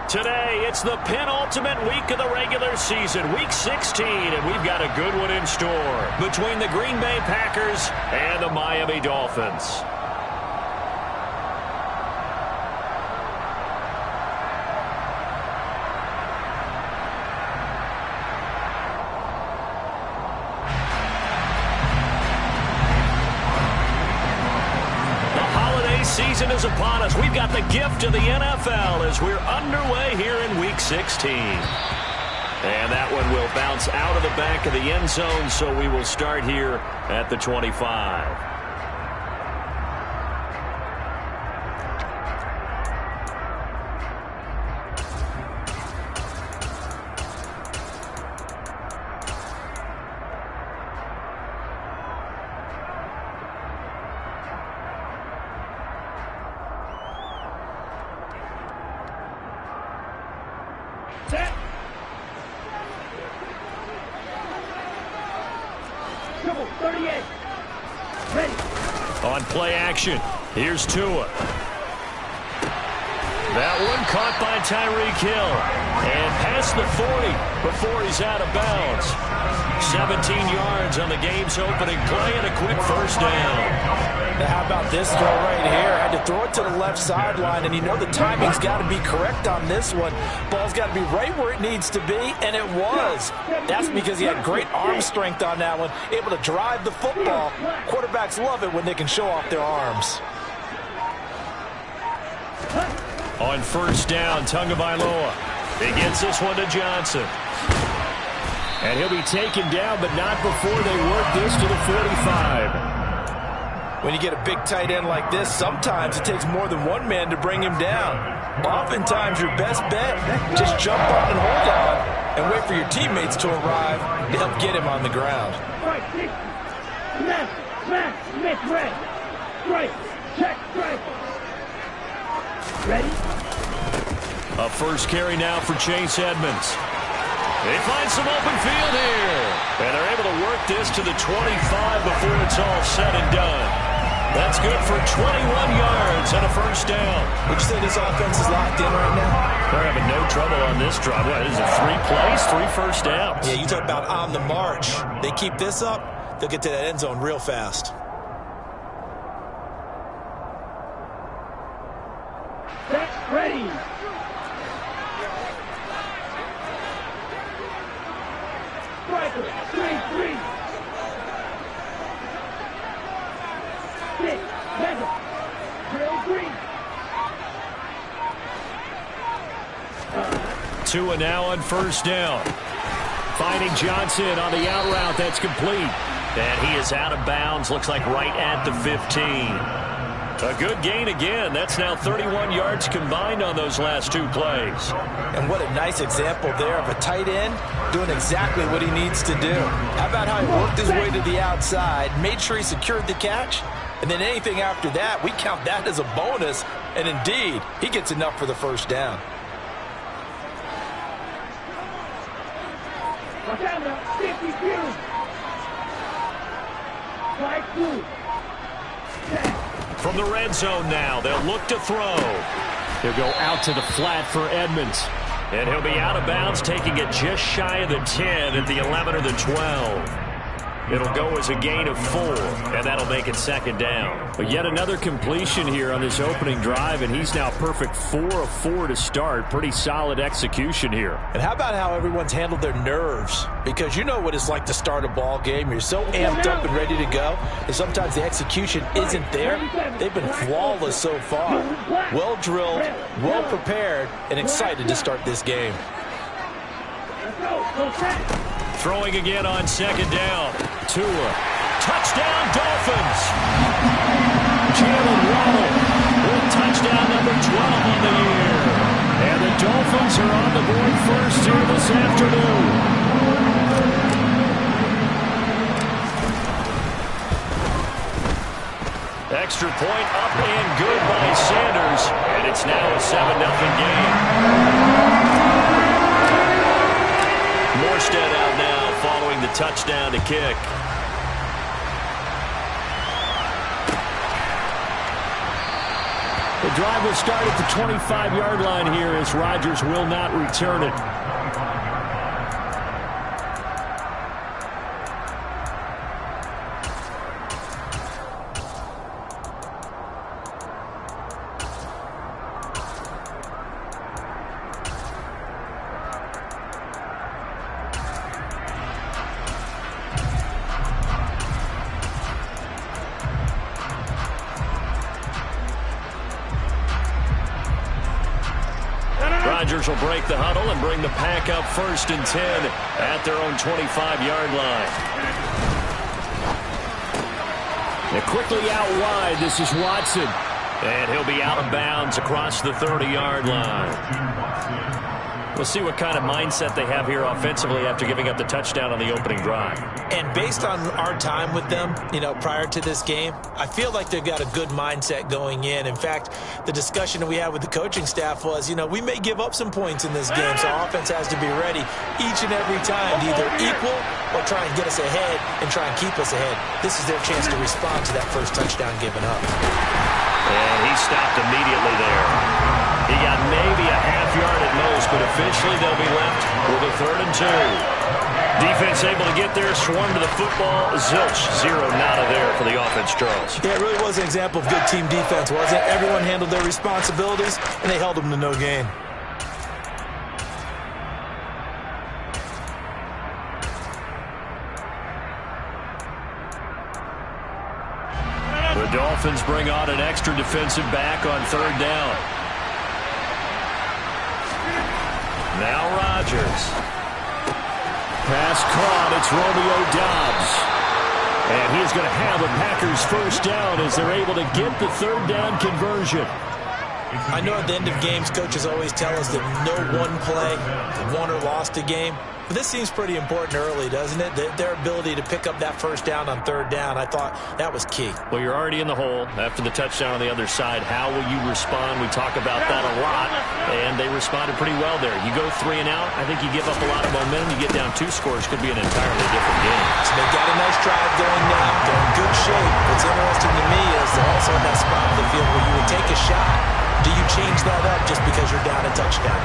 Today, it's the penultimate week of the regular season, Week 16, and we've got a good one in store between the Green Bay Packers and the Miami Dolphins. Season is upon us. We've got the gift of the NFL as we're underway here in Week 16. And that one will bounce out of the back of the end zone, so we will start here at the 25. On play action, here's Tua. That one caught by Tyreek Hill. And past the 40 before he's out of bounds. 17 yards on the game's opening play and a quick first down. Now how about this throw right here? Had to throw it to the left sideline, and you know the timing's got to be correct on this one. Ball's got to be right where it needs to be, and it was. That's because he had great arm strength on that one, able to drive the football. Quarterbacks love it when they can show off their arms. On first down, Tagovailoa. He gets this one to Johnson. And he'll be taken down, but not before they work this to the 45. When you get a big tight end like this, sometimes it takes more than one man to bring him down. Oftentimes, your best bet, just jump on and hold on and wait for your teammates to arrive to help get him on the ground. Ready? A first carry now for Chase Edmonds. They find some open field here. And they're able to work this to the 25 before it's all said and done. That's good for 21 yards and a first down. Would you say this offense is locked in right now? They're having no trouble on this drive. What is it, 3 plays, 3 first downs? Yeah, you talk about on the march. They keep this up, they'll get to that end zone real fast. That's ready. Striker, 3-3. 6, Mega, drill green. Tua now on first down. Finding Johnson on the out route. That's complete. And he is out of bounds. Looks like right at the 15. A good gain again. That's now 31 yards combined on those last 2 plays. And what a nice example there of a tight end doing exactly what he needs to do. How about how he worked his way to the outside, made sure he secured the catch, and then anything after that, we count that as a bonus. And indeed, he gets enough for the first down. From the red zone now, they'll look to throw. He'll go out to the flat for Edmonds. And he'll be out of bounds, taking it just shy of the 10 at the 11 or the 12. It'll go as a gain of 4, and that'll make it second down. But yet another completion here on this opening drive, and he's now perfect 4 of 4 to start. Pretty solid execution here. And how about how everyone's handled their nerves? Because you know what it's like to start a ball game. You're so amped up and ready to go, and sometimes the execution isn't there. They've been flawless so far. Well drilled, well prepared, and excited to start this game. Throwing again on second down. Tua. Touchdown, Dolphins. Jalen Waddle with touchdown number 12 on the year. And the Dolphins are on the board first here this afternoon. Extra point up and good by Sanders. And it's now a 7-0 game. Morstead out now following the touchdown to kick. The drive will start at the 25-yard line here as Rodgers will not return it. Rodgers will break the huddle and bring the pack up 1st and 10 at their own 25-yard line. And quickly out wide, this is Watson. And he'll be out of bounds across the 30-yard line. We'll see what kind of mindset they have here offensively after giving up the touchdown on the opening drive. And based on our time with them, prior to this game, I feel like they've got a good mindset going in. In fact, the discussion that we had with the coaching staff was, we may give up some points in this game, so our offense has to be ready each and every time to either equal or try and get us ahead and try and keep us ahead. This is their chance to respond to that first touchdown given up. And he stopped immediately there. He got maybe a half yard at most, but officially they'll be left with a 3rd and 2. Defense able to get there, swarm to the football. Zilch, 0 nada there for the offense, Charles. Yeah, it really was an example of good team defense, wasn't it? Everyone handled their responsibilities, and they held them to no gain. The Dolphins bring on an extra defensive back on 3rd down. Now Rodgers. Pass caught. It's Romeo Doubs. And he's going to have a Packers 1st down as they're able to get the 3rd down conversion. I know at the end of games, coaches always tell us that no one play won or lost a game. But this seems pretty important early, doesn't it? Their ability to pick up that 1st down on 3rd down, I thought that was key. Well, you're already in the hole after the touchdown on the other side. How will you respond? We talk about that a lot, and they responded pretty well there. You go 3 and out, I think you give up a lot of momentum. You get down 2 scores, could be an entirely different game. So they got a nice drive going now. They're in good shape. What's interesting to me is they're also in that spot of the field where you would take a shot. Do you change that up just because you're down a touchdown?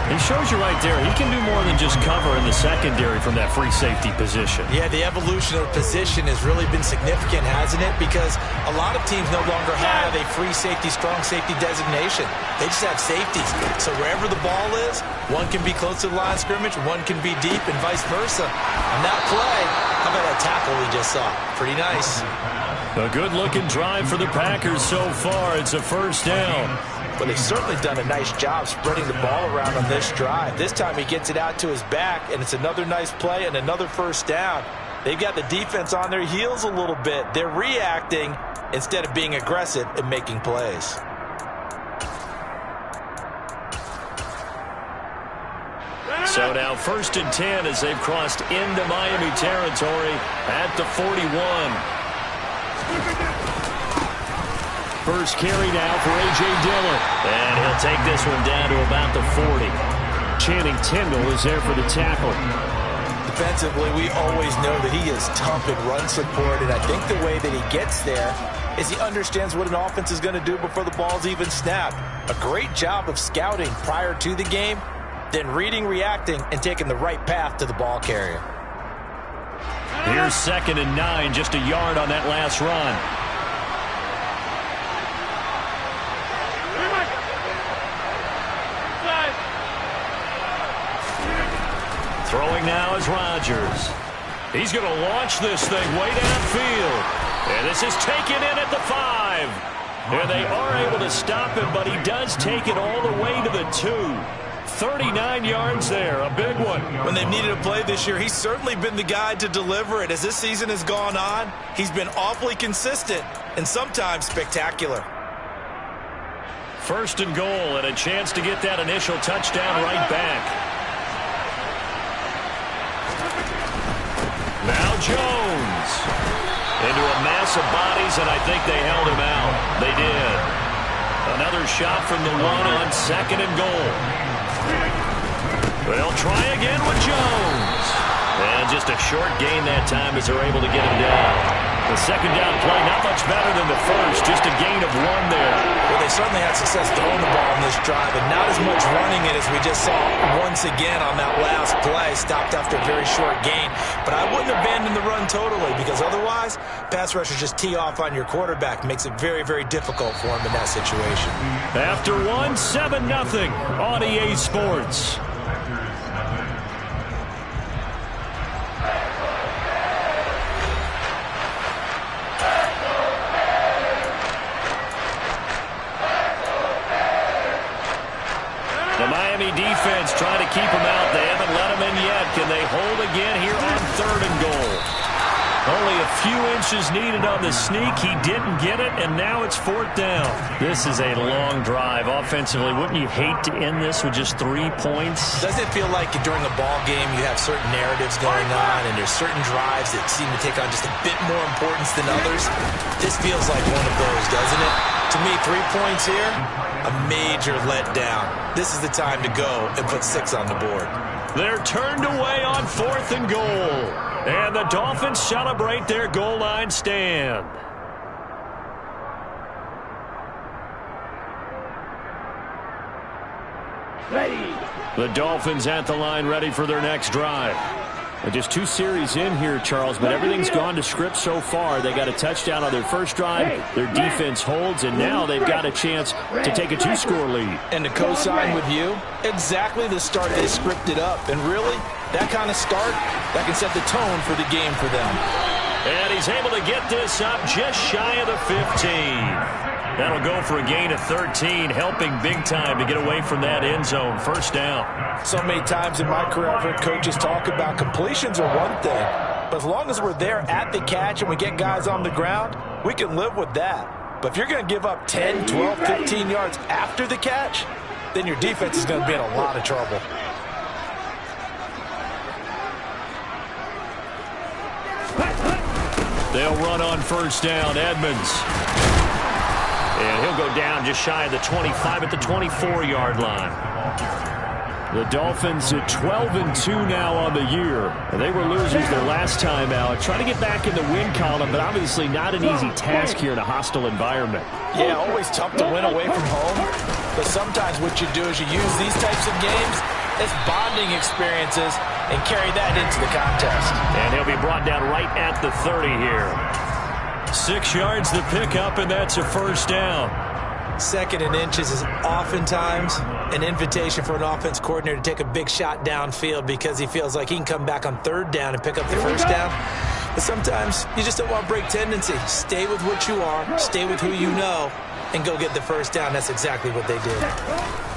He shows you right there. He can do more than just cover in the secondary from that free safety position. Yeah, the evolution of position has really been significant, hasn't it? Because a lot of teams no longer have a free safety, strong safety designation. They just have safeties. So wherever the ball is, one can be close to the line of scrimmage, one can be deep, and vice versa. On that play, how about that tackle we just saw? Pretty nice. A good-looking drive for the Packers so far. It's a 1st down. But they've certainly done a nice job spreading the ball around on this drive. This time he gets it out to his back, and it's another nice play and another 1st down. They've got the defense on their heels a little bit. They're reacting instead of being aggressive and making plays. So now 1st and 10 as they've crossed into Miami territory at the 41. First carry now for A.J. Dillon. And he'll take this one down to about the 40. Channing Tindall is there for the tackle. Defensively, we always know that he is tough in run support, and I think the way that he gets there is he understands what an offense is going to do before the ball's even snapped. A great job of scouting prior to the game, then reading, reacting, and taking the right path to the ball carrier. Here's 2nd and 9, just a yard on that last run. Throwing now is Rodgers. He's going to launch this thing way downfield. And this is taken in at the 5. And they are able to stop him, but he does take it all the way to the 2. 39 yards there, a big one. When they've needed a play this year, he's certainly been the guy to deliver it. As this season has gone on, he's been awfully consistent and sometimes spectacular. 1st and goal and a chance to get that initial touchdown right back. Now Jones into a mass of bodies, and I think they held him out. They did. Another shot from the 1 on 2nd and goal. They'll try again with Jones. And just a short gain that time as they're able to get him down. The second down play, not much better than the first, just a gain of 1 there. Well, they certainly had success throwing the ball on this drive, and not as much running it as we just saw once again on that last play. Stopped after a very short gain. But I wouldn't abandon the run totally, because otherwise, pass rushers just tee off on your quarterback. Makes it very, very difficult for him in that situation. After 1, 7-0 on EA Sports. Defense trying to keep him out. They haven't let him in yet. Can they hold again here on 3rd and goal? Only a few inches needed on the sneak. He didn't get it, and now it's 4th down. This is a long drive offensively. Wouldn't you hate to end this with just 3 points? Doesn't it feel like during a ball game you have certain narratives going on, and there's certain drives that seem to take on just a bit more importance than others? This feels like one of those, doesn't it? To me, 3 points here, a major letdown. This is the time to go and put 6 on the board. They're turned away on 4th and goal. And the Dolphins celebrate their goal line stand. Ready. The Dolphins at the line ready for their next drive. Just 2 series in here, Charles, but everything's gone to script so far. They got a touchdown on their first drive. Their defense holds, and now they've got a chance to take a 2-score lead. And to co-sign with you, exactly the start they scripted up. And really, that kind of start, that can set the tone for the game for them. And he's able to get this up just shy of the 15. That'll go for a gain of 13, helping big time to get away from that end zone. 1st down. So many times in my career, I've heard coaches talk about completions are one thing. But as long as we're there at the catch and we get guys on the ground, we can live with that. But if you're going to give up 10, 12, 15 yards after the catch, then your defense is going to be in a lot of trouble. They'll run on 1st down. Edmonds. And he'll go down just shy of the 25 at the 24-yard line. The Dolphins at 12-2 now on the year. And they were losers their last time out. Trying to get back in the win column, but obviously not an easy task here in a hostile environment. Yeah, always tough to win away from home. But sometimes what you do is you use these types of games as bonding experiences and carry that into the contest. And he'll be brought down right at the 30 here. 6 yards the pickup, and that's a 1st down. 2nd and inches is oftentimes an invitation for an offense coordinator to take a big shot downfield because he feels like he can come back on 3rd down and pick up the 1st down. But sometimes you just don't want to break tendency. Stay with what you are, stay with who you know, and go get the 1st down. That's exactly what they did.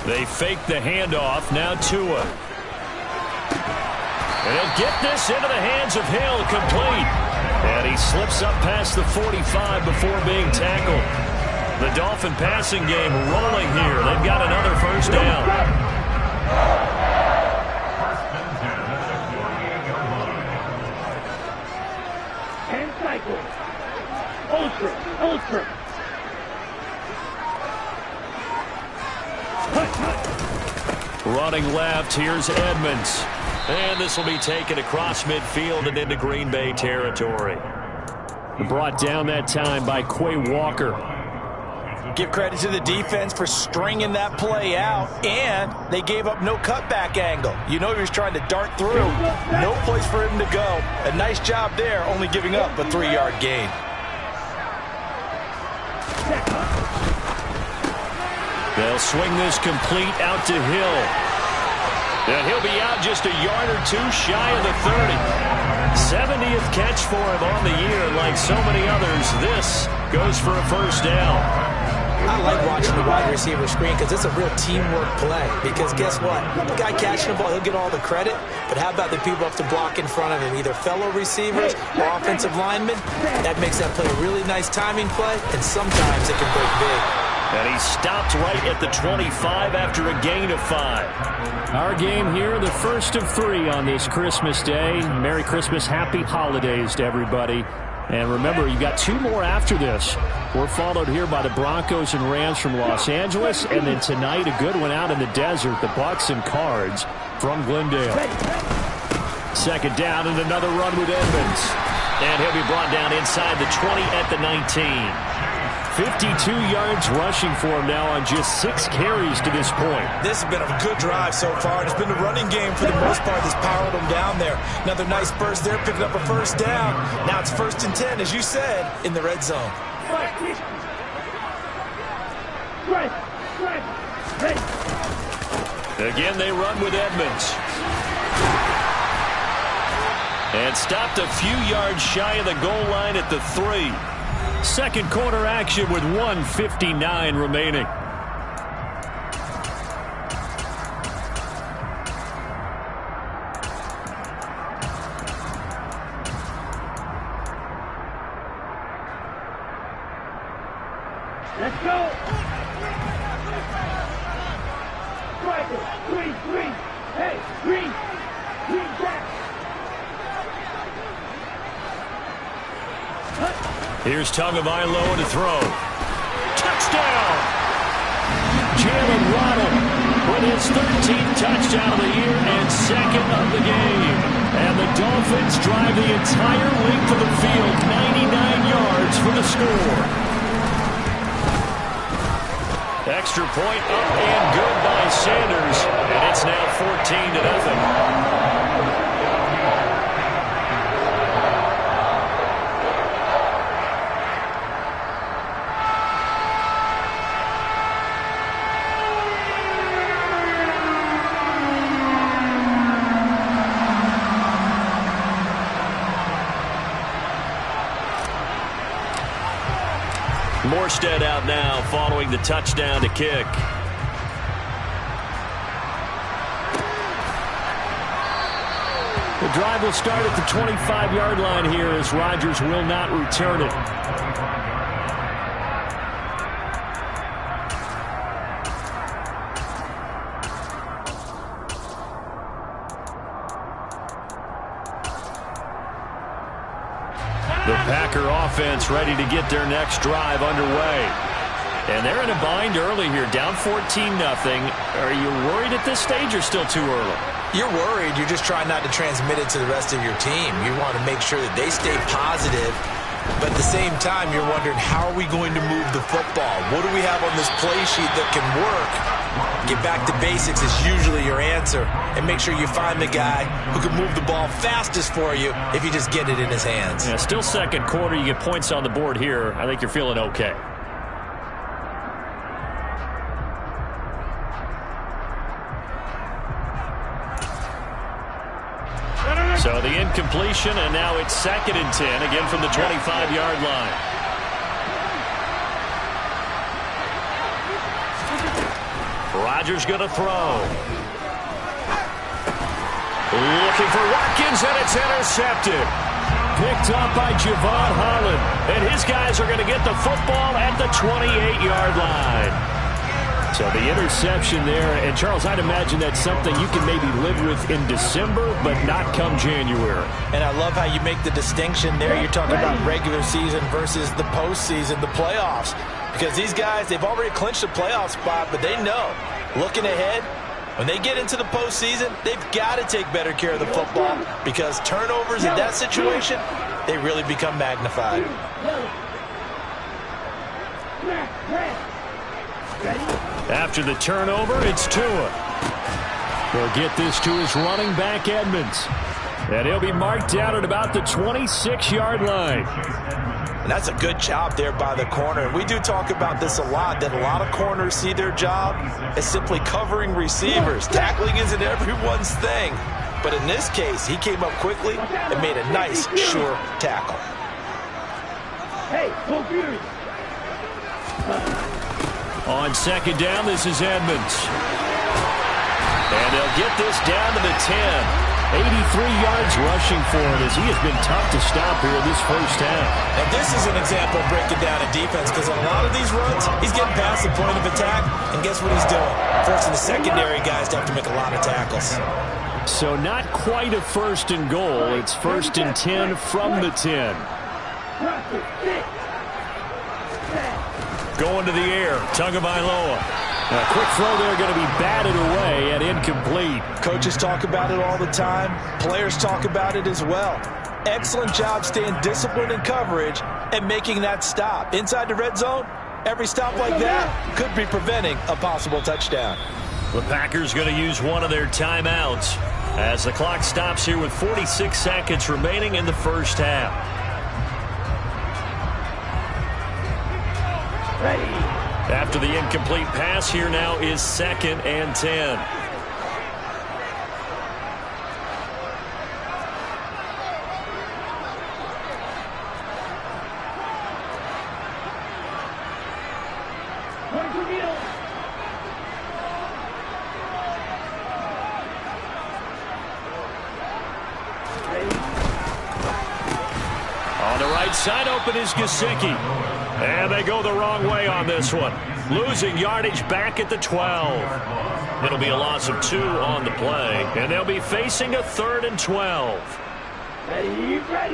They fake the handoff. Now Tua. And he'll get this into the hands of Hill, complete. And he slips up past the 45 before being tackled. The Dolphin passing game rolling here. They've got another 1st down. And cycle. Ultra. Running left, here's Edmonds. And this will be taken across midfield and into Green Bay territory. Brought down that time by Quay Walker. Give credit to the defense for stringing that play out, and they gave up no cutback angle. You know he was trying to dart through. No place for him to go. A nice job there, only giving up a 3-yard gain. They'll swing this complete out to Hill. And he'll be out just a yard or 2 shy of the 30. 70th catch for him on the year. Like so many others, this goes for a 1st down. I like watching the wide receiver screen because it's a real teamwork play. Because guess what? The guy catching the ball, he'll get all the credit. But how about the people up to block in front of him? Either fellow receivers or offensive linemen. That makes that play a really nice timing play. And sometimes it can break big. And he stopped right at the 25 after a gain of 5. Our game here, the first of 3 on this Christmas Day. Merry Christmas, happy holidays to everybody. And remember, you got 2 more after this. We're followed here by the Broncos and Rams from Los Angeles. And then tonight, a good one out in the desert, the Bucs and Cards. from Glendale. 2nd down and another run with Edmonds. And he'll be brought down inside the 20 at the 19. 52 yards rushing for him now on just 6 carries to this point. This has been a good drive so far. It's been the running game for the most part that's powered them down there. Another nice burst there, picking up a first down. Now it's 1st and 10, as you said, in the red zone. Again, they run with Edmonds. And stopped a few yards shy of the goal line at the 3. Second quarter action with 1:59 remaining. Let's go. Striker, green. Hey, green back. Here's Tagovailoa to throw. Touchdown! Jalen Waddle with his 13th touchdown of the year and 2nd of the game. And the Dolphins drive the entire length of the field, 99 yards for the score. Extra point up and good by Sanders. And it's now 14-0. Morstead out now following the touchdown to kick. The drive will start at the 25-yard line here as Rodgers will not return it. The Packer offense ready to get their next drive underway. And they're in a bind early here, down 14-0. Are you worried at this stage or still too early? You're worried. You're just trying not to transmit it to the rest of your team. You want to make sure that they stay positive. But at the same time, you're wondering, how are we going to move the football? What do we have on this play sheet that can work? Get back to basics is usually your answer. And make sure you find the guy who can move the ball fastest for you if you just get it in his hands. Yeah, still second quarter. You get points on the board here. I think you're feeling okay. So the incompletion, and now it's 2nd and 10, again from the 25-yard line. Rodgers going to throw. Looking for Watkins, and it's intercepted. Picked up by Javon Holland. And his guys are going to get the football at the 28-yard line. So the interception there, and Charles, I'd imagine that's something you can maybe live with in December, but not come January. And I love how you make the distinction there. You're talking about regular season versus the postseason, the playoffs. Because these guys, they've already clinched a playoff spot, but they know, looking ahead, when they get into the postseason, they've got to take better care of the football because turnovers in that situation, they really become magnified. After the turnover, it's Tua. He'll get this to his running back, Edmonds. And he'll be marked down at about the 26-yard line. And that's a good job there by the corner. And we do talk about this a lot, that a lot of corners see their job as simply covering receivers. Tackling isn't everyone's thing. But in this case, he came up quickly and made a nice, sure tackle. Hey, go Fury. On 2nd down, this is Edmonds. And they'll get this down to the 10. 83 yards rushing for him as he has been tough to stop here in this first half. And this is an example of breaking down a defense because on a lot of these runs, he's getting past the point of attack, and guess what he's doing? Forcing the secondary guys to have to make a lot of tackles. So not quite a 1st and goal. It's 1st and 10 from the 10. Going to the air, Tagovailoa. A quick throw there going to be batted away and incomplete. Coaches talk about it all the time. Players talk about it as well. Excellent job staying disciplined in coverage and making that stop. Inside the red zone, every stop like that could be preventing a possible touchdown. The Packers going to use one of their timeouts as the clock stops here with 46 seconds remaining in the first half. Ready. After the incomplete pass, here now is 2nd and 10. Side open is Gesicki. And they go the wrong way on this one. Losing yardage back at the 12. It'll be a loss of 2 on the play. And they'll be facing a 3rd and 12.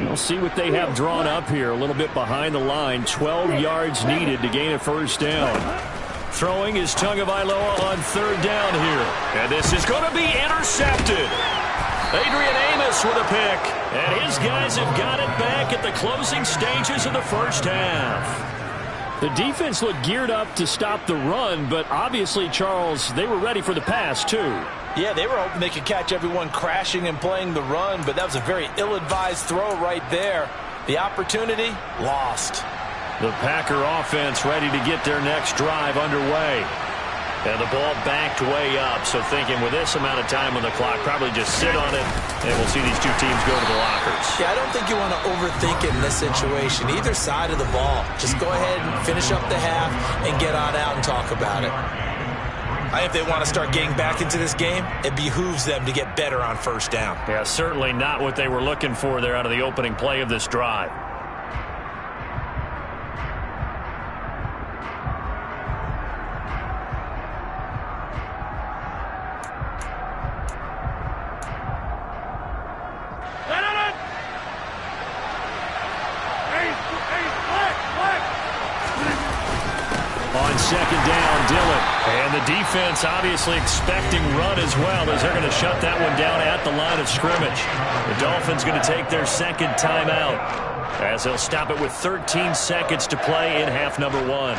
We'll see what they have drawn up here. A little bit behind the line. 12 yards needed to gain a first down. Throwing is Tagovailoa on 3rd down here. And this is going to be intercepted. Adrian Amos with a pick. And his guys have got it back at the closing stages of the first half. The defense looked geared up to stop the run, but obviously, Charles, they were ready for the pass, too. Yeah, they were hoping they could catch everyone crashing and playing the run, but that was a very ill-advised throw right there. The opportunity, lost. The Packer offense ready to get their next drive underway. And the ball backed way up, so thinking with this amount of time on the clock, probably just sit on it, and we'll see these two teams go to the lockers. Yeah, I don't think you want to overthink it in this situation. Either side of the ball. Just go ahead and finish up the half and get on out and talk about it. If they want to start getting back into this game, it behooves them to get better on first down. Yeah, certainly not what they were looking for there out of the opening play of this drive. On 2nd down, Dillon. And the defense obviously expecting run as well, as they're going to shut that one down at the line of scrimmage. The Dolphins going to take their 2nd timeout as they'll stop it with 13 seconds to play in half number 1.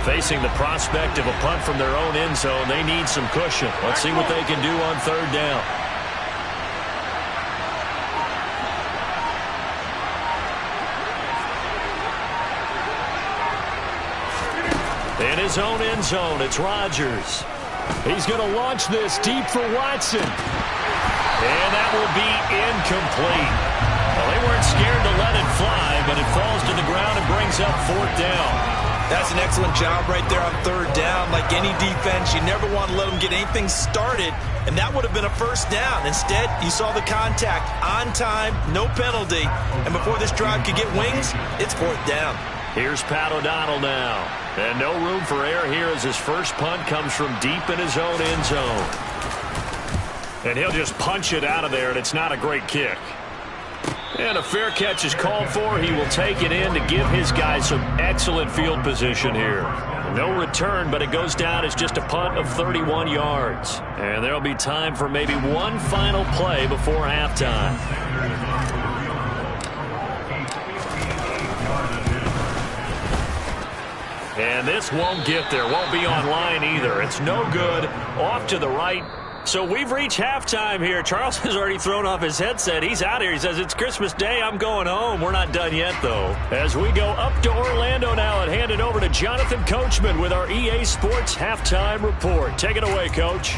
Facing the prospect of a punt from their own end zone, they need some cushion. Let's see what they can do on 3rd down. In his own end zone, it's Rodgers. He's going to launch this deep for Watson. And that will be incomplete. Well, they weren't scared to let it fly, but it falls to the ground and brings up 4th down. That's an excellent job right there on 3rd down. Like any defense, you never want to let them get anything started, and that would have been a first down. Instead, you saw the contact on time, no penalty, and before this drive could get wings, it's 4th down. Here's Pat O'Donnell now, and no room for error here as his first punt comes from deep in his own end zone. And he'll just punch it out of there, and it's not a great kick. And a fair catch is called for. He will take it in to give his guys some excellent field position here. No return, but it goes down as just a punt of 31 yards. And there'll be time for maybe one final play before halftime. And this won't get there. Won't be online either. It's no good. Off to the right. So we've reached halftime here. Charles has already thrown off his headset. He's out here. He says, it's Christmas Day. I'm going home. We're not done yet, though. As we go up to Orlando now and hand it over to Jonathan Coachman with our EA Sports Halftime Report. Take it away, Coach.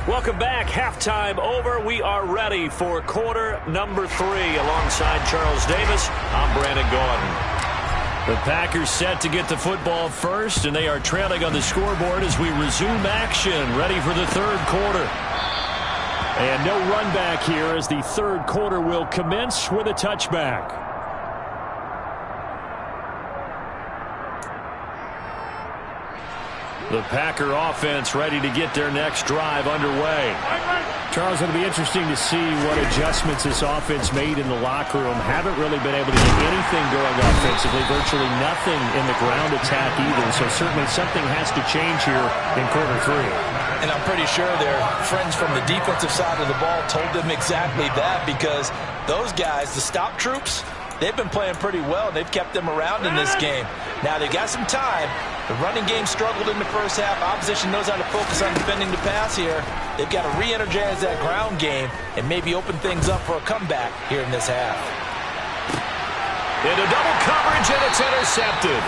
Welcome back. Halftime over. We are ready for quarter number 3. Alongside Charles Davis, I'm Brandon Gordon. The Packers set to get the football first, and they are trailing on the scoreboard as we resume action, ready for the 3rd quarter. And no run back here as the 3rd quarter will commence with a touchback. The Packer offense ready to get their next drive underway. Charles, it'll be interesting to see what adjustments this offense made in the locker room. Haven't really been able to get anything going offensively, virtually nothing in the ground attack either. So certainly something has to change here in quarter three. And I'm pretty sure their friends from the defensive side of the ball told them exactly that, because those guys, the stop troops, they've been playing pretty well. They've kept them around in this game. Now they've got some time. The running game struggled in the first half. Opposition knows how to focus on defending the pass here. They've got to re-energize that ground game and maybe open things up for a comeback here in this half. Into double coverage, and it's intercepted.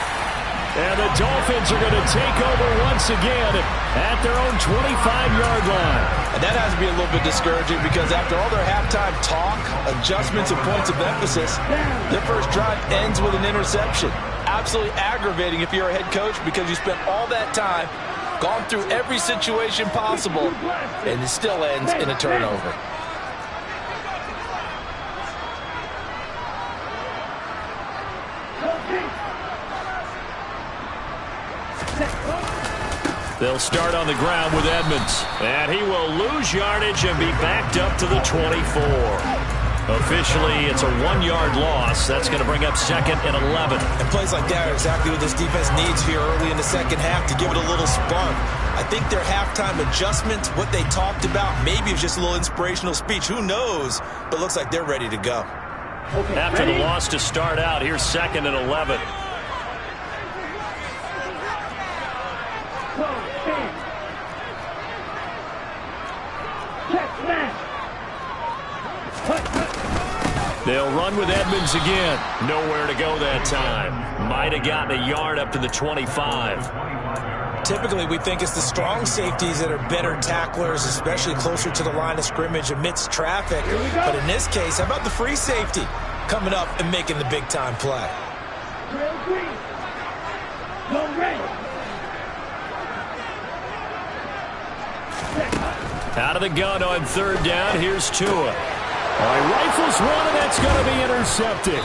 And the Dolphins are going to take over once again at their own 25-yard line. And that has to be a little bit discouraging, because after all their halftime talk, adjustments, and points of emphasis, their first drive ends with an interception. Absolutely aggravating if you're a head coach, because you spent all that time, gone through every situation possible, and it still ends in a turnover. They'll start on the ground with Edmonds, and he will lose yardage and be backed up to the 24. Officially, it's a 1-yard loss. That's going to bring up second and 11. And plays like that are exactly what this defense needs here early in the second half to give it a little spark. I think their halftime adjustments, what they talked about, maybe it was just a little inspirational speech. Who knows? But it looks like they're ready to go. After the loss to start out, here's second and 11. They'll run with Edmonds again. Nowhere to go that time. Might have gotten a yard up to the 25. Typically, we think it's the strong safeties that are better tacklers, especially closer to the line of scrimmage amidst traffic. But in this case, how about the free safety coming up and making the big-time play? Out of the gun on third down. Here's Tua. Rifles one, and that's going to be intercepted.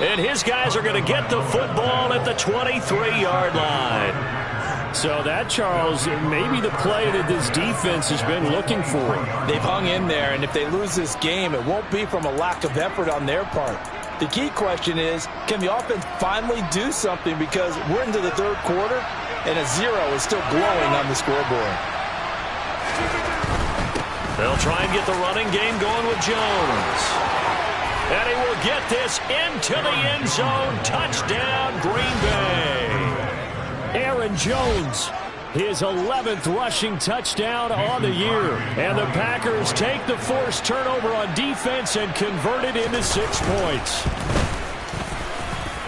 And his guys are going to get the football at the 23-yard line. So that, Charles, may be the play that this defense has been looking for. They've hung in there, and if they lose this game, it won't be from a lack of effort on their part. The key question is, can the offense finally do something, because we're into the third quarter, and a 0 is still glowing on the scoreboard. They'll try and get the running game going with Jones. And he will get this into the end zone. Touchdown, Green Bay. Aaron Jones, his 11th rushing touchdown on the year. And the Packers take the forced turnover on defense and convert it into 6 points.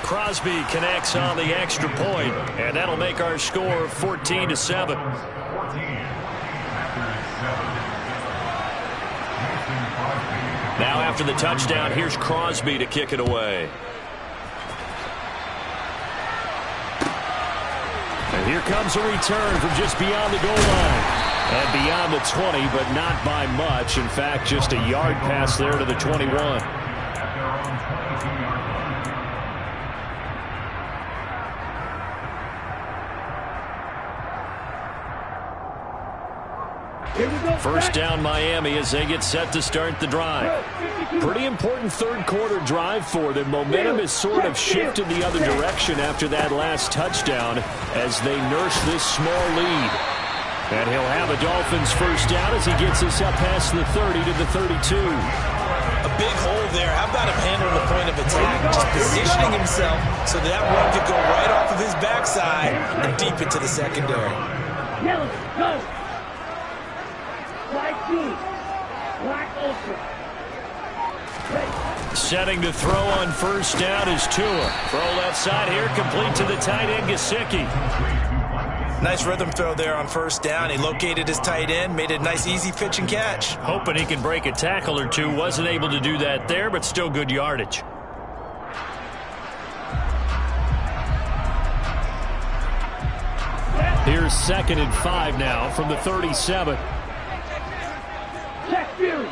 Crosby connects on the extra point, and that'll make our score 14-7. Now after the touchdown, here's Crosby to kick it away. And here comes a return from just beyond the goal line. And beyond the 20, but not by much. In fact, just a yard pass there to the 21. First down Miami as they get set to start the drive. Pretty important third quarter drive for them. Momentum has sort of shifted the other direction after that last touchdown as they nurse this small lead. And he'll have a Dolphins first down as he gets us up past the 30 to the 32. A big hole there. How about him handling the point of attack? Just positioning himself so that one could go right off of his backside and deep into the secondary. Yellow, go! Black team. Black ultra. Setting to throw on first down is Tua. Throw left side here, complete to the tight end, Gesicki. Nice rhythm throw there on first down. He located his tight end, made a nice easy pitch and catch. Hoping he can break a tackle or two. Wasn't able to do that there, but still good yardage. Here's 2nd and 5 now from the 37. Check Fury.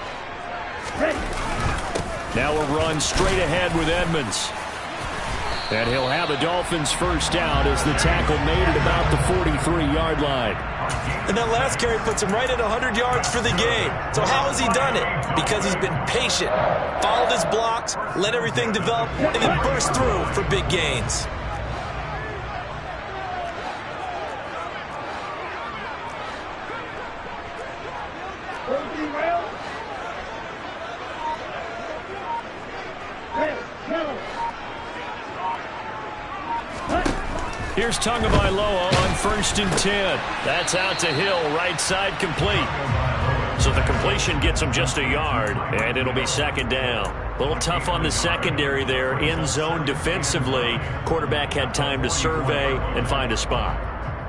Ready. Now a run straight ahead with Edmonds. And he'll have a Dolphins first down as the tackle made at about the 43-yard line. And that last carry puts him right at 100 yards for the game. So how has he done it? Because he's been patient, followed his blocks, let everything develop, and then burst through for big gains. Here's Tagovailoa on 1st and 10. That's out to Hill, right side complete. So the completion gets him just a yard, and it'll be 2nd down. A little tough on the secondary there, in zone defensively. Quarterback had time to survey and find a spot.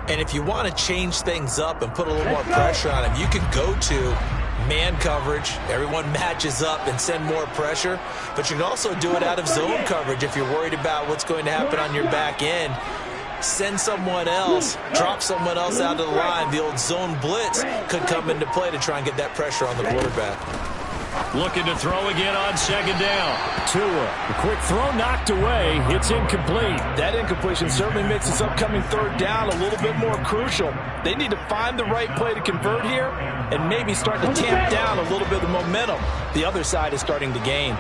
And if you want to change things up and put a little more pressure on him, you can go to man coverage. Everyone matches up and send more pressure. But you can also do it out of zone coverage if you're worried about what's going to happen on your back end. Send someone else, drop someone else out of the line. The old zone blitz could come into play to try and get that pressure on the quarterback. Looking to throw again on 2nd down. Tua, the quick throw knocked away. It's incomplete. That incompletion certainly makes this upcoming 3rd down a little bit more crucial. They need to find the right play to convert here and maybe start to tamp down a little bit of the momentum the other side is starting to gain.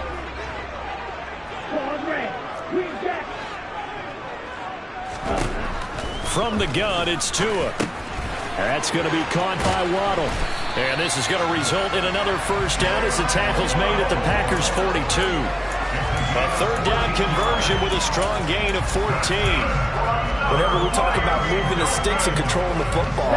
From the gun, it's Tua. That's going to be caught by Waddle. And this is going to result in another first down as the tackle's made at the Packers' 42. A 3rd down conversion with a strong gain of 14. Whenever we talk about moving the sticks and controlling the football,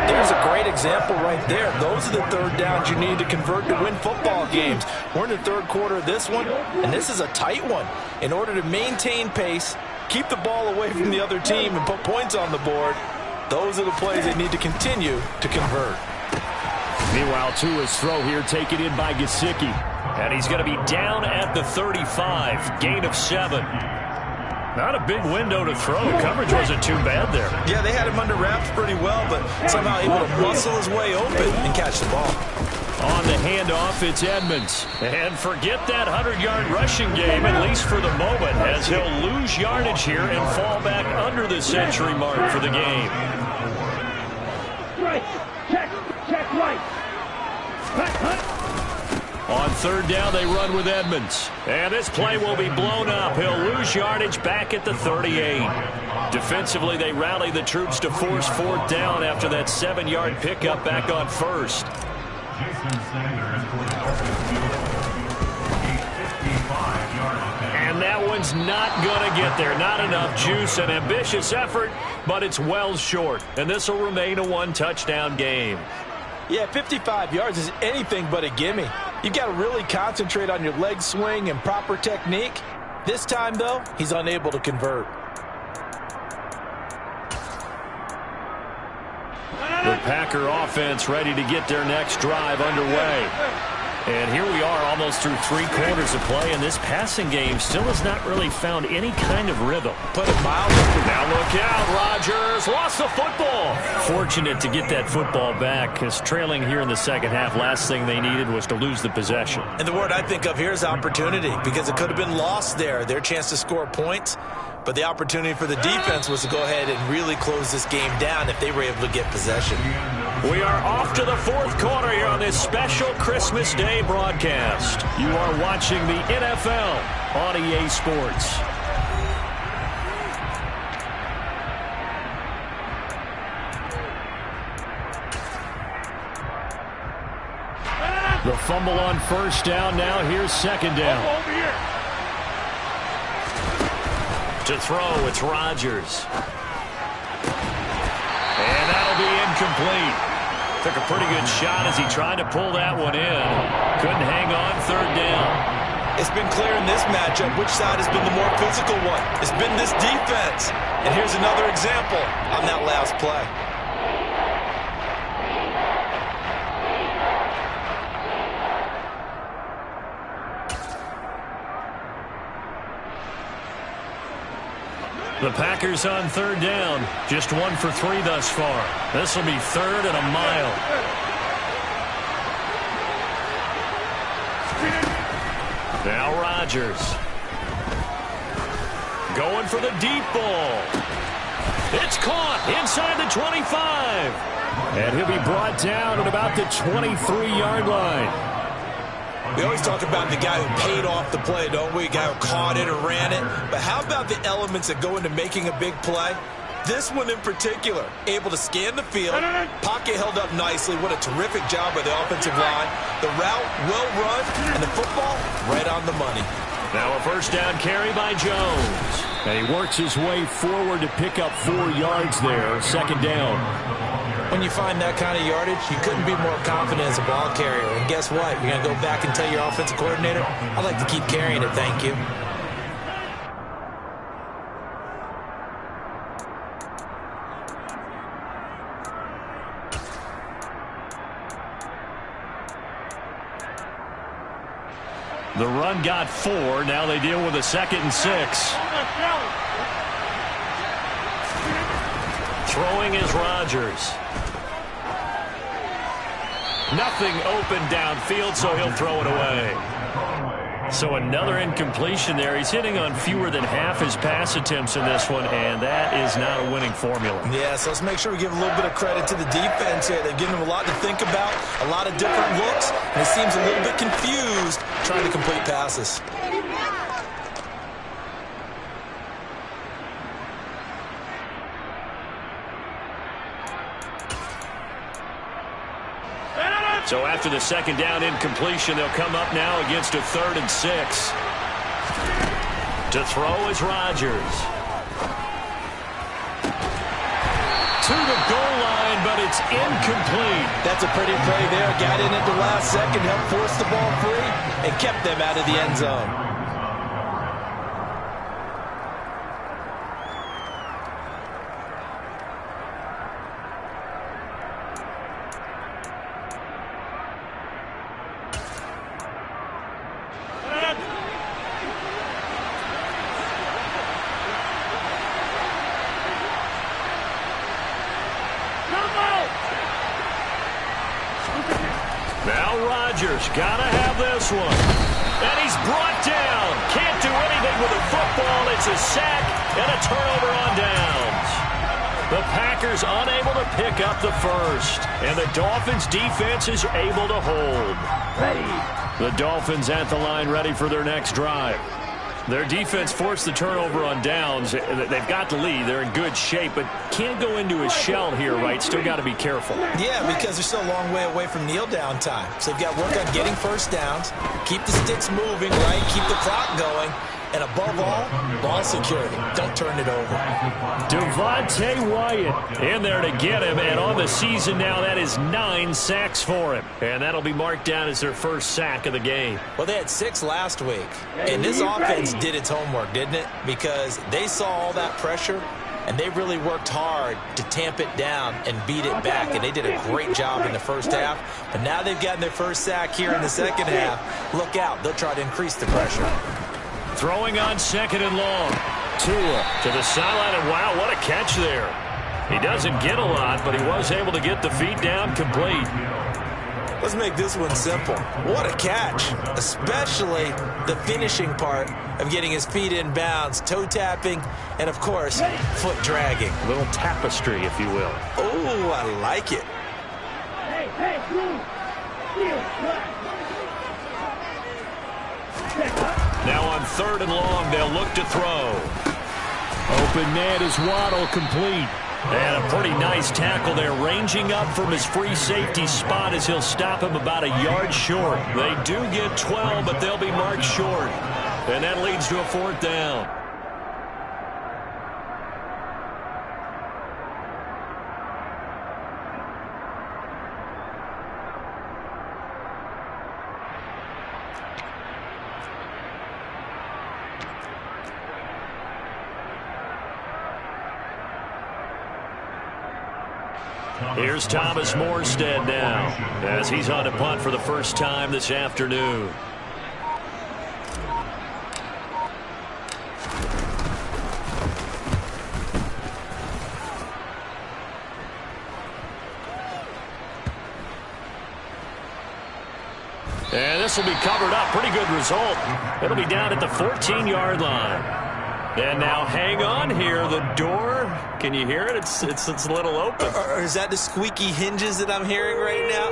there's a great example right there. Those are the 3rd downs you need to convert to win football games. We're in the 3rd quarter of this one, and this is a tight one. In order to maintain pace, keep the ball away from the other team, and put points on the board, those are the plays they need to continue to convert. Meanwhile, Tua's throw here taken in by Gesicki. And he's going to be down at the 35. Gain of 7. Not a big window to throw. Coverage wasn't too bad there. Yeah, they had him under wraps pretty well, but somehow able to muscle his way open and catch the ball. On the handoff, it's Edmonds. And forget that 100-yard rushing game, at least for the moment, as he'll lose yardage here and fall back under the century mark for the game. Right. Check right. On 3rd down, they run with Edmonds. And this play will be blown up. He'll lose yardage back at the 38. Defensively, they rally the troops to force 4th down after that 7-yard pickup back on 1st. And that one's not going to get there. Not enough juice. An ambitious effort, but it's well short. And this will remain a 1-touchdown game. Yeah, 55 yards is anything but a gimme. You've got to really concentrate on your leg swing and proper technique. This time, though, he's unable to convert. The Packer offense ready to get their next drive underway. And here we are almost through 3 quarters of play, and this passing game still has not really found any kind of rhythm. Put it mildly. Now look out, Rodgers lost the football. Fortunate to get that football back, because trailing here in the 2nd half, last thing they needed was to lose the possession. And the word I think of here is opportunity, because it could have been lost there. Their chance to score points. But the opportunity for the defense was to go ahead and really close this game down if they were able to get possession. We are off to the 4th quarter here on this special Christmas Day broadcast. You are watching the NFL on EA Sports. The fumble on 1st down. Now here's 2nd down. Over here. To throw, it's Rodgers. And that'll be incomplete. Took a pretty good shot as he tried to pull that one in. Couldn't hang on 3rd down. It's been clear in this matchup which side has been the more physical one. It's been this defense. And here's another example on that last play. The Packers on 3rd down. Just 1 for 3 thus far. This will be 3rd and a mile. Now Rodgers. going for the deep ball. It's caught inside the 25. And he'll be brought down at about the 23-yard line. We always talk about the guy who paid off the play, don't we? The guy who caught it or ran it. But how about the elements that go into making a big play? This one in particular, able to scan the field, pocket held up nicely. What a terrific job by the offensive line. The route well run, and the football right on the money. Now a first down carry by Jones. And he works his way forward to pick up 4 yards there, second down. When you find that kind of yardage, you couldn't be more confident as a ball carrier. And guess what? You're going to go back and tell your offensive coordinator, I'd like to keep carrying it, thank you. The run got 4. Now they deal with a 2nd and 6. Throwing is Rodgers. Nothing open downfield, so he'll throw it away. So another incompletion there. He's hitting on fewer than half his pass attempts in this one, and that is not a winning formula. Yeah, so let's make sure we give a little bit of credit to the defense here. They've given him a lot to think about, a lot of different looks, and he seems a little bit confused trying to complete passes. So after the 2nd down incompletion, they'll come up now against a 3rd and 6. To throw is Rodgers. To the goal line, but it's incomplete. That's a pretty play there. Got in at the last second, helped force the ball free, and kept them out of the end zone. Gotta have this one. And he's brought down. Can't do anything with the football. It's a sack and a turnover on downs. The Packers unable to pick up the first. And the Dolphins defense is able to hold. The Dolphins at the line ready for their next drive. Their defense forced the turnover on downs. They've got the lead. They're in good shape, but can't go into a shell here, right? Still got to be careful. Yeah, because they're still a long way away from kneel down time. So they've got to work on getting first downs, keep the sticks moving, right? Keep the clock going. And above all, ball security. Don't turn it over. Devontae Wyatt in there to get him. And on the season now, that is 9 sacks for him. And that'll be marked down as their first sack of the game. Well, they had 6 last week. And this offense did its homework, didn't it? Because they saw all that pressure, and they really worked hard to tamp it down and beat it back. And they did a great job in the first half. But now they've gotten their first sack here in the second half. Look out. They'll try to increase the pressure. Throwing on 2nd and long. Tua to the sideline, and wow, what a catch there. He doesn't get a lot, but he was able to get the feet down complete. Let's make this one simple. What a catch, especially the finishing part of getting his feet in bounds, toe tapping, and, of course, foot dragging. A little tapestry, if you will. Oh, I like it. Now on 3rd and long, they'll look to throw. Open man is Waddle, complete. And a pretty nice tackle there, ranging up from his free safety spot as he'll stop him about a yard short. They do get 12, but they'll be marked short. And that leads to a 4th down. Here's Thomas Morstead now as he's on a punt for the first time this afternoon. And this will be covered up. Pretty good result. It'll be down at the 14-yard line. And now hang on here. The door, can you hear it? It's a little open. Or is that the squeaky hinges that I'm hearing right now?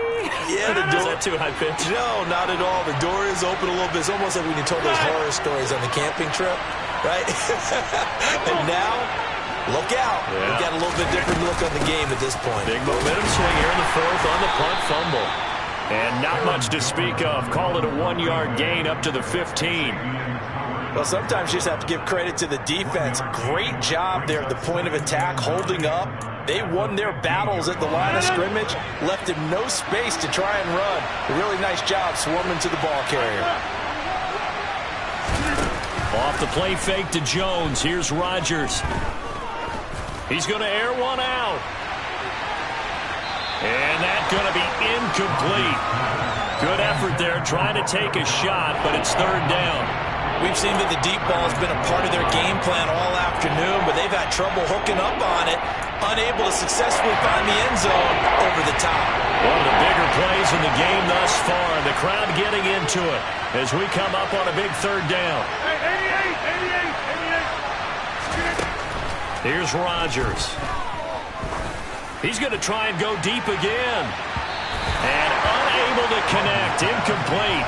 Yeah, the door. Is that too high pitch? No, not at all. The door is open a little bit. It's almost like when you told those horror stories on the camping trip, right? And now, look out. Yeah. We've got a little bit different look on the game at this point. Big momentum swing here in the fourth on the punt fumble. And not much to speak of. Call it a 1-yard gain up to the 15. Well, sometimes you just have to give credit to the defense. Great job there at the point of attack, holding up. They won their battles at the line of scrimmage, left him no space to try and run. A really nice job swarming to the ball carrier. Off the play fake to Jones. Here's Rodgers. He's going to air one out. And that's going to be incomplete. Good effort there, trying to take a shot, but it's third down. We've seen that the deep ball has been a part of their game plan all afternoon, but they've had trouble hooking up on it, unable to successfully find the end zone over the top. One of the bigger plays in the game thus far. The crowd getting into it as we come up on a big third down. 88. Here's Rodgers. He's going to try and go deep again. And unable to connect. Incomplete.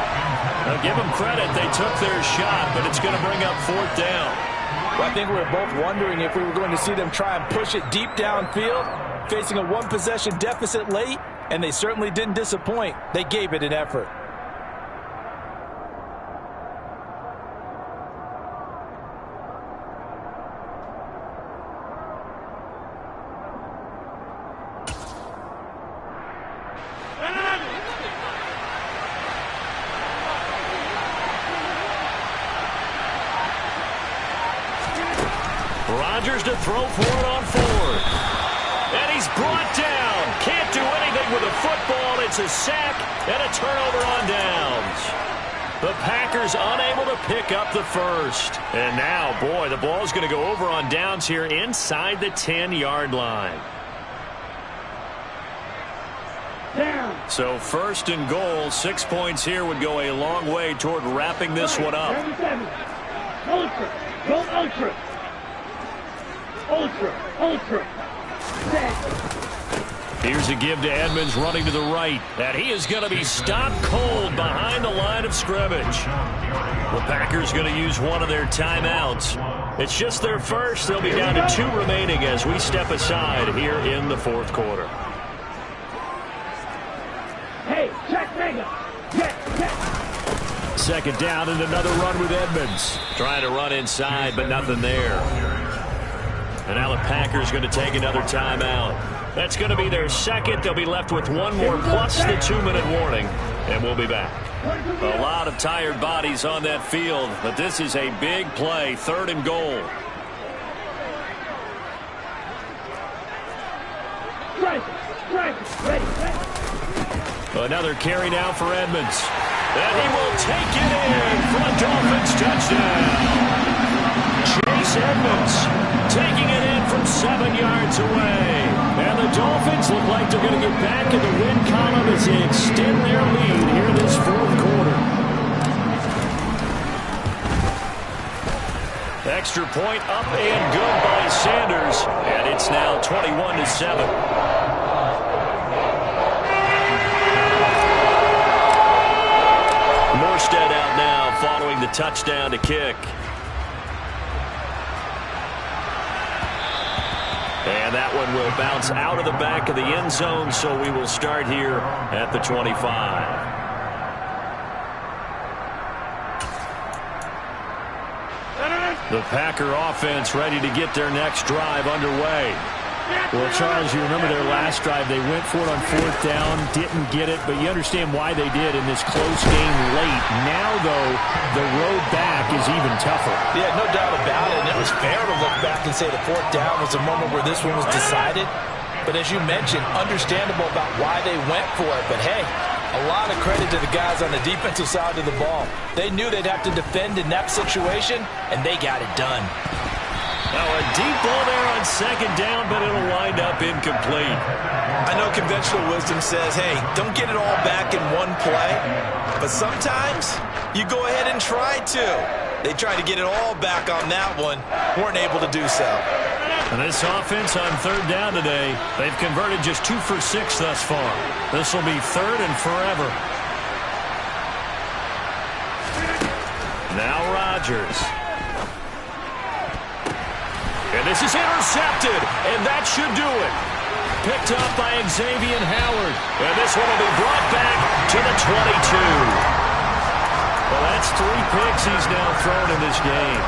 Now give them credit. They took their shot, but it's going to bring up fourth down. Well, I think we were both wondering if we were going to see them try and push it deep downfield, facing a one-possession deficit late, and they certainly didn't disappoint. They gave it an effort. Rodgers to throw for it on fourth. And he's brought down. Can't do anything with a football. It's a sack and a turnover on downs. The Packers unable to pick up the first. And now, boy, the ball's going to go over on downs here inside the 10-yard line. Down. So first and goal, 6 points here would go a long way toward wrapping this one up. 77. Ultra. Go ultra. Ultra. Set. Here's a give to Edmonds running to the right. And he is going to be stopped cold behind the line of scrimmage. The Packers going to use one of their timeouts. It's just their first. They'll be down to 2 remaining as we step aside here in the fourth quarter. Hey, check mega. Check. Second down and another run with Edmonds. Trying to run inside, but nothing there. And now the Packers going to take another timeout. That's going to be their second. They'll be left with one more plus the 2-minute warning, and we'll be back. A lot of tired bodies on that field, but this is a big play, third and goal. Ready. Another carry now for Edmonds. And he will take it in for a Dolphins touchdown. Chase Edmonds taking it in from 7 yards away. And the Dolphins look like they're going to get back in the win column as they extend their lead here this fourth quarter. Extra point up and good by Sanders. And it's now 21-7. Morstead out now following the touchdown to kick. And that one will bounce out of the back of the end zone, so we will start here at the 25. The Packer offense ready to get their next drive underway. Well, Charles, you remember their last drive. They went for it on fourth down, didn't get it, but you understand why they did in this close game late. Now, though, the road back is even tougher. Yeah, no doubt about it. And it was fair to look back and say the fourth down was the moment where this one was decided. But as you mentioned, understandable about why they went for it. But, hey, a lot of credit to the guys on the defensive side of the ball. They knew they'd have to defend in that situation, and they got it done. Now a deep ball there on second down, but it'll wind up incomplete. I know conventional wisdom says, hey, don't get it all back in one play. But sometimes you go ahead and try to. They tried to get it all back on that one. Weren't able to do so. And this offense on third down today, they've converted just 2 for 6 thus far. This will be third and forever. Now Rodgers. And this is intercepted, and that should do it. Picked up by Xavier Howard. And this one will be brought back to the 22. Well, that's 3 picks he's now thrown in this game.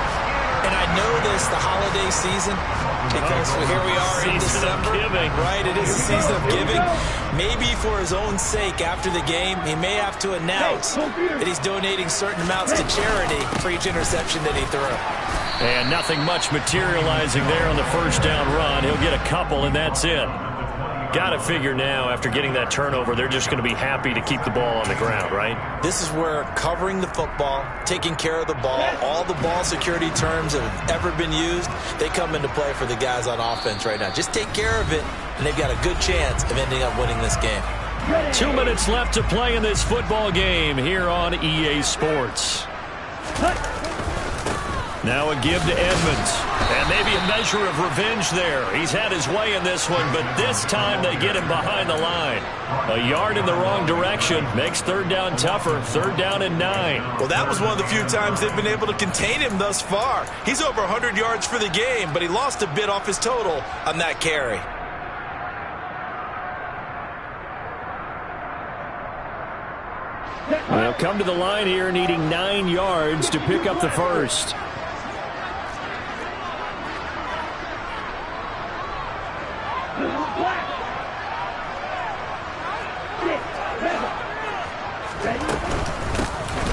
And I know this, the holiday season, because here we are in December. Right, it is the season of giving. Maybe for his own sake after the game, he may have to announce that he's donating certain amounts to charity for each interception that he threw. And nothing much materializing there on the first down run. He'll get a couple, and that's it. Got to figure now, after getting that turnover, they're just going to be happy to keep the ball on the ground, right? This is where covering the football, taking care of the ball, all the ball security terms that have ever been used, they come into play for the guys on offense right now. Just take care of it, and they've got a good chance of ending up winning this game. 2 minutes left to play in this football game here on EA Sports. Now a give to Edmonds. And maybe a measure of revenge there. He's had his way in this one, but this time they get him behind the line. A yard in the wrong direction makes third down tougher. Third down and 9. Well, that was one of the few times they've been able to contain him thus far. He's over 100 yards for the game, but he lost a bit off his total on that carry. They'll come to the line here needing 9 yards to pick up the first.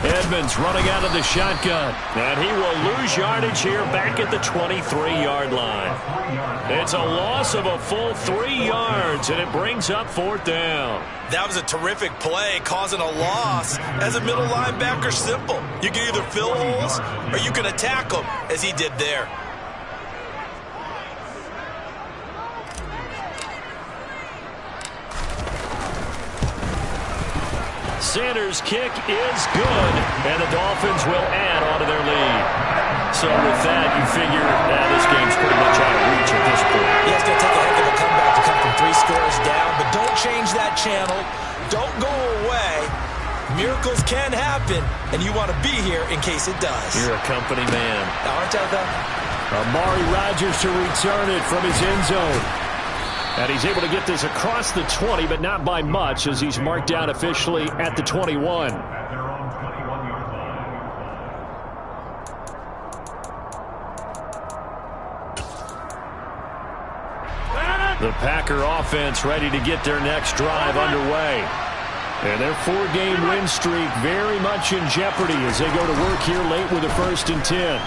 Edmonds running out of the shotgun. And he will lose yardage here back at the 23-yard line. It's a loss of a full 3 yards, and it brings up fourth down. That was a terrific play, causing a loss. As a middle linebacker, simple. You can either fill holes or you can attack them, as he did there. Sanders' kick is good, and the Dolphins will add on to their lead. So with that, you figure this game's pretty much out of reach at this point. Yeah, it's going to take a heck of a comeback to come from 3 scores down, but don't change that channel. Don't go away. Miracles can happen, and you want to be here in case it does. You're a company man. Aren't I, though? Amari Rodgers to return it from his end zone. And he's able to get this across the 20, but not by much, as he's marked down officially at the 21. The Packer offense ready to get their next drive underway. And their 4-game win streak very much in jeopardy as they go to work here late with a 1st and 10.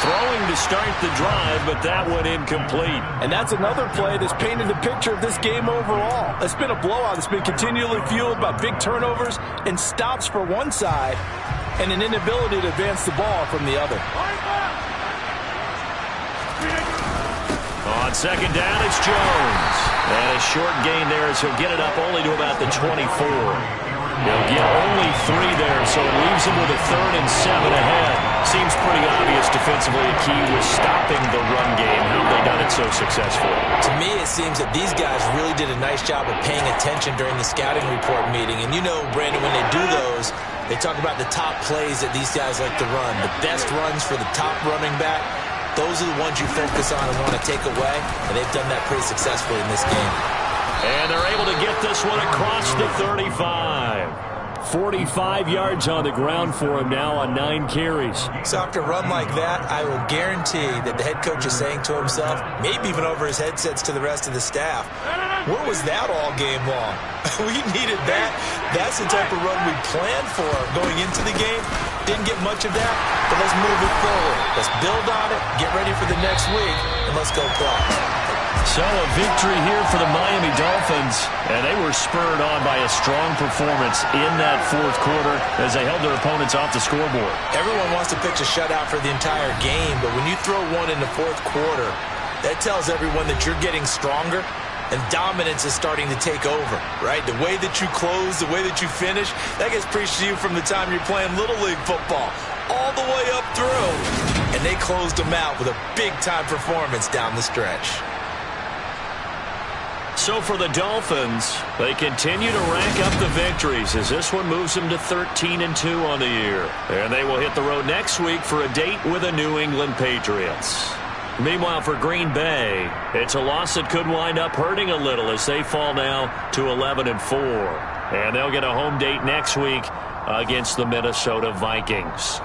Throwing to start the drive, but that one incomplete. And that's another play that's painted the picture of this game overall. It's been a blowout. It's been continually fueled by big turnovers and stops for one side and an inability to advance the ball from the other. On second down, it's Jones. And a short gain there as he'll get it up only to about the 24. He'll get only 3 there, so it leaves him with a 3rd and 7 ahead. Seems pretty obvious defensively a key was stopping the run game. How have they done it so successfully? To me, it seems that these guys really did a nice job of paying attention during the scouting report meeting. And you know, Brandon, when they do those, they talk about the top plays that these guys like to run. The best runs for the top running back, those are the ones you focus on and want to take away. And they've done that pretty successfully in this game. And they're able to get this one across the 35. 45 yards on the ground for him now on 9 carries. So after a run like that, I will guarantee that the head coach is saying to himself, maybe even over his headsets to the rest of the staff, where was that all game long? We needed that. That's the type of run we planned for going into the game. Didn't get much of that, but let's move it forward. Let's build on it, get ready for the next week, and let's go play. So a victory here for the Miami Dolphins, and they were spurred on by a strong performance in that 4th quarter as they held their opponents off the scoreboard. Everyone wants to pitch a shutout for the entire game, but when you throw one in the 4th quarter, that tells everyone that you're getting stronger, and dominance is starting to take over, right? The way that you close, the way that you finish, that gets preached to you from the time you're playing Little League football all the way up through. And they closed them out with a big-time performance down the stretch. So for the Dolphins, they continue to rack up the victories as this one moves them to 13-2 on the year. And they will hit the road next week for a date with the New England Patriots. Meanwhile, for Green Bay, it's a loss that could wind up hurting a little as they fall now to 11-4. And they'll get a home date next week against the Minnesota Vikings.